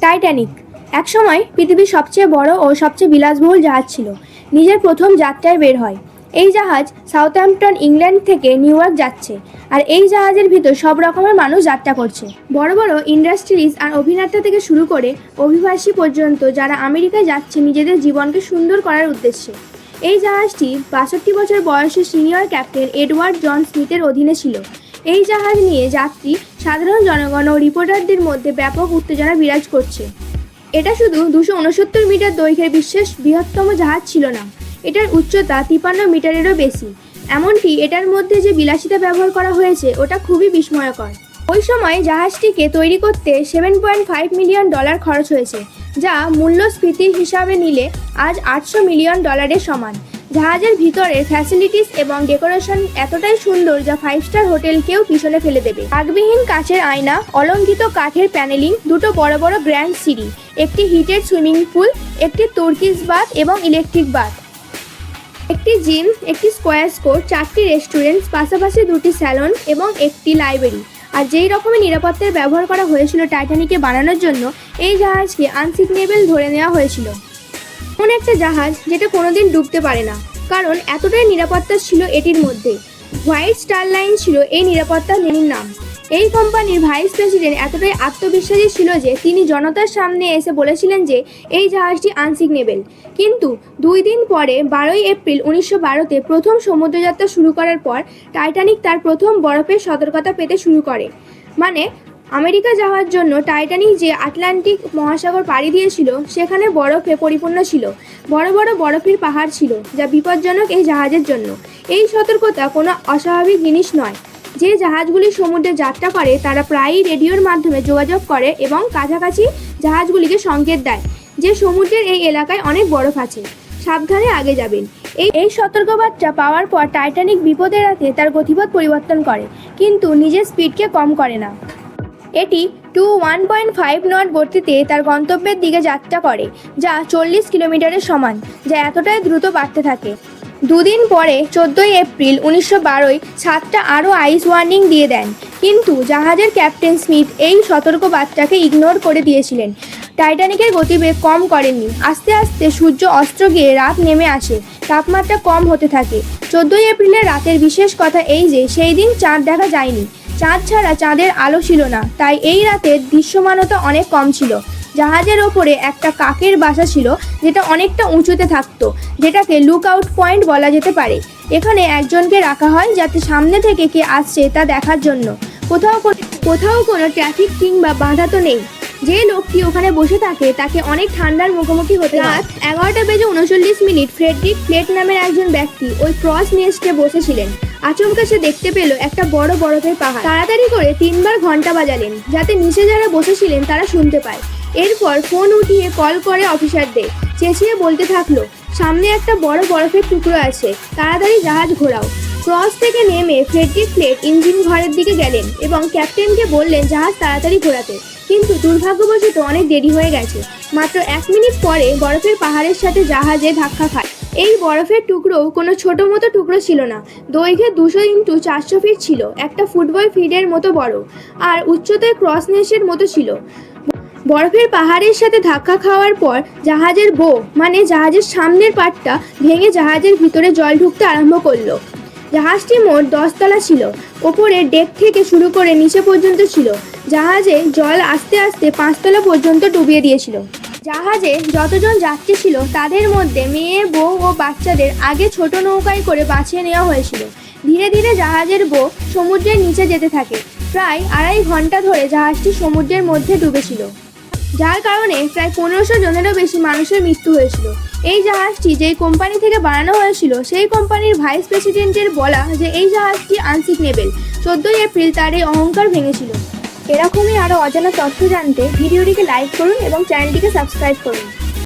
Titanic একসময় পৃথিবীর সবচেয়ে বড় ও সবচেয়ে বিলাসবহুল জাহাজ ছিল। নিজের প্রথম যাত্রায় বের হয়। এই জাহাজ সাউথহ্যাম্পটন ইংল্যান্ড থেকে নিউ ইয়র্ক যাচ্ছে, আর এই জাহাজের ভিতর সব রকমের মানুষ যাত্রা করছে। বড় বড় ইন্ডাস্ট্রিজ আর অভিনেতা থেকে শুরু করে অভিবাসী পর্যন্ত, যারা আমেরিকায় যাচ্ছে নিজেদের জীবনকে সুন্দর করার উদ্দেশ্যে। এই জাহাজটি ৬২ বছর বয়সী সিনিয়র ক্যাপ্টেন এডওয়ার্ড জন স্মিথের অধীনে ছিল। এই জাহাজ নিয়ে যাত্রী, সাধারণ জনগণ ও রিপোর্টারদের মধ্যে ব্যাপক উত্তেজনা বিরাজ করছে। এটা শুধু ২৬৯ মিটার দৈর্ঘ্যের বিশ্বের বৃহত্তম জাহাজ ছিল না, এটার উচ্চতা ৫৩ মিটারেরও বেশি। এমনকি এটার মধ্যে যে বিলাসিতা ব্যবহার করা হয়েছে ওটা খুবই বিস্ময়কর। ওই সময় জাহাজটিকে তৈরি করতে $7.5 মিলিয়ন খরচ হয়েছে, যা মূল্যস্ফীতির হিসাবে নিলে আজ $৮০০ মিলিয়ন সমান। জাহাজের ভিতরের ফ্যাসিলিটিস এবং ডেকোরেশন এতটাই সুন্দর যা 5 স্টার হোটেলকেও পিছনে ফেলে দেবে। আগবিহীন কাচের আয়না, অলঙ্কৃত কাঠের প্যানেলিং, দুটো বড় বড় গ্র্যান্ড সিঁড়ি, একটি হিটেড সুইমিং পুল, একটি তুর্কিশ বাথ এবং ইলেকট্রিক বাথ, একটি জিম, একটি স্কোয়াশ কোর্ট, 4টি রেস্টুরেন্ট, পাশাপাশি 2টি স্যালন এবং একটি লাইব্রেরি। আর যেই রকমের নিরাপত্তার ব্যবহার করা হয়েছিল টাইটানিকে বানানোর জন্য, এই জাহাজকে আনসিঙ্কেবল ধরে নেওয়া হয়েছিল। এমন একটা জাহাজ যেটা কোনোদিন ডুবতে পারে না, কারণ এতটাই নিরাপত্তা ছিল এটির মধ্যে। হোয়াইট স্টার লাইন ছিল এই নিরাপত্তা লেনের নাম। এই কোম্পানির ভাইস প্রেসিডেন্ট এতটাই আত্মবিশ্বাসী ছিল যে তিনি জনতার সামনে এসে বলেছিলেন যে এই জাহাজটি আনসিঙ্কেবল। কিন্তু 2 দিন পরে 12ই এপ্রিল 1912-তে প্রথম সমুদ্রযাত্রা শুরু করার পর টাইটানিক তার প্রথম বরফের সতর্কতা পেতে শুরু করে। মানে আমেরিকা যাওয়ার জন্য টাইটানিক যে আটলান্টিক মহাসাগর পাড়ি দিয়েছিল সেখানে বরফে পরিপূর্ণ ছিল। বড় বড় বরফের পাহাড় ছিল, যা বিপজ্জনক এই জাহাজের জন্য। এই সতর্কতা কোনো অস্বাভাবিক জিনিস নয়। যে জাহাজগুলি সমুদ্রে যাত্রা করে তারা প্রায়ই রেডিওর মাধ্যমে যোগাযোগ করে এবং কাছাকাছি জাহাজগুলিকে সংকেত দেয় যে সমুদ্রের এই এলাকায় অনেক বরফ আছে, সাবধানে আগে যাবেন। এই সতর্কবার্তা পাওয়ার পর টাইটানিক বিপদ এড়াতে তার গতিপথ পরিবর্তন করে, কিন্তু নিজের স্পিডকে কম করে না। এটি 1.5 নট গতিতে তার গন্তব্যের দিকে যাত্রা করে, যা 40 কিলোমিটারের সমান, যা এতটাই দ্রুত বাড়তে থাকে। 2 দিন পরে 14ই এপ্রিল 1912 ছাদটা আরও আইস ওয়ার্নিং দিয়ে দেন, কিন্তু জাহাজের ক্যাপ্টেন স্মিথ এই সতর্কবার্তাকে ইগনোর করে দিয়েছিলেন। টাইটানিকের গতিবেগ কম করেননি। আস্তে আস্তে সূর্য অস্ত গিয়ে রাত নেমে আসে, তাপমাত্রা কম হতে থাকে। 14ই এপ্রিলের রাতের বিশেষ কথা এই যে সেই দিন চাঁদ দেখা যায়নি। চাঁদ ছাড়া চাঁদের আলো ছিল না, তাই এই রাতের দৃশ্যমানতা অনেক কম ছিল। জাহাজের ওপরে একটা কাকের বাসা ছিল, যেটা অনেকটা উঁচুতে থাকতো, যেটাকে লুক আউট পয়েন্ট বলা যেতে পারে। এখানে একজনকে রাখা হয় যাতে সামনে থেকে কে আসছে তা দেখার জন্য। কোথাও কোনো ট্রাফিক কিংবা বাধা তো নেই। যে লোকটি ওখানে বসে থাকে তাকে অনেক ঠান্ডার মুখোমুখি হতে হয়। রাত 11:39 ফ্রেডরিক ফ্লেট নামের একজন ব্যক্তি ওই ক্রস নেস্টে বসেছিলেন। আচমকা সে দেখতে পেল একটা বড় বরফের পাহাড়। তাড়াতাড়ি করে 3 বার ঘন্টা বাজালেন যাতে নিচে যারা বসেছিলেন তারা শুনতে পায়। এরপর ফোন উঠিয়ে কল করে অফিসারদের, চেঁচিয়ে বলতে থাকলো, সামনে একটা বড় বরফের টুকরো আছে, তাড়াতাড়ি জাহাজ ঘোরাও। ক্রস থেকে নেমে ফ্রেডরিক ফ্লেট ইঞ্জিন ঘরের দিকে গেলেন এবং ক্যাপ্টেনকে বললেন জাহাজ তাড়াতাড়ি ঘোরাতে। কিন্তু দুর্ভাগ্যবশত অনেক দেরি হয়ে গেছে। মাত্র 1 মিনিট পরে বরফের পাহাড়ের সাথে জাহাজে ধাক্কা খায়। এই বরফের টুকরোও কোনো ছোটো মতো টুকরো ছিল না। দৈর্ঘ্যে 200 × 400 ফিট ছিল, একটা ফুটবল ফিল্ডের মতো বড়, আর উচ্চতায় ক্রস নেস্টের মতো ছিল। বরফের পাহাড়ের সাথে ধাক্কা খাওয়ার পর জাহাজের মানে জাহাজের সামনের পাটটা ভেঙে জাহাজের ভিতরে জল ঢুকতে আরম্ভ করলো। জাহাজটি মোট 10 তলা ছিল। ওপরে ডেক থেকে শুরু করে নিচে পর্যন্ত ছিল। জাহাজে জল আস্তে আস্তে 5 তলা পর্যন্ত ডুবিয়ে দিয়েছিল। জাহাজে যতজন যাত্রী ছিল তাদের মধ্যে মেয়ে, বউ ও বাচ্চাদের আগে ছোট নৌকায় করে বাঁচিয়ে নেওয়া হয়েছিল। ধীরে ধীরে জাহাজের সমুদ্রের নিচে যেতে থাকে। প্রায় 2.5 ঘন্টা ধরে জাহাজটি সমুদ্রের মধ্যে ডুবেছিল, যার কারণে প্রায় 1500 জনেরও বেশি মানুষের মৃত্যু হয়েছিল। এই জাহাজটি যেই কোম্পানি থেকে বানানো হয়েছিল সেই কোম্পানির ভাইস প্রেসিডেন্টের বলা যে এই জাহাজটি আনসিঙ্কেবল। 14ই এপ্রিল তার এই অহংকার ভেঙেছিল। এরকমই আরও অজানা তথ্য জানতে ভিডিওটিকে লাইক করুন এবং চ্যানেলটিকে সাবস্ক্রাইব করুন।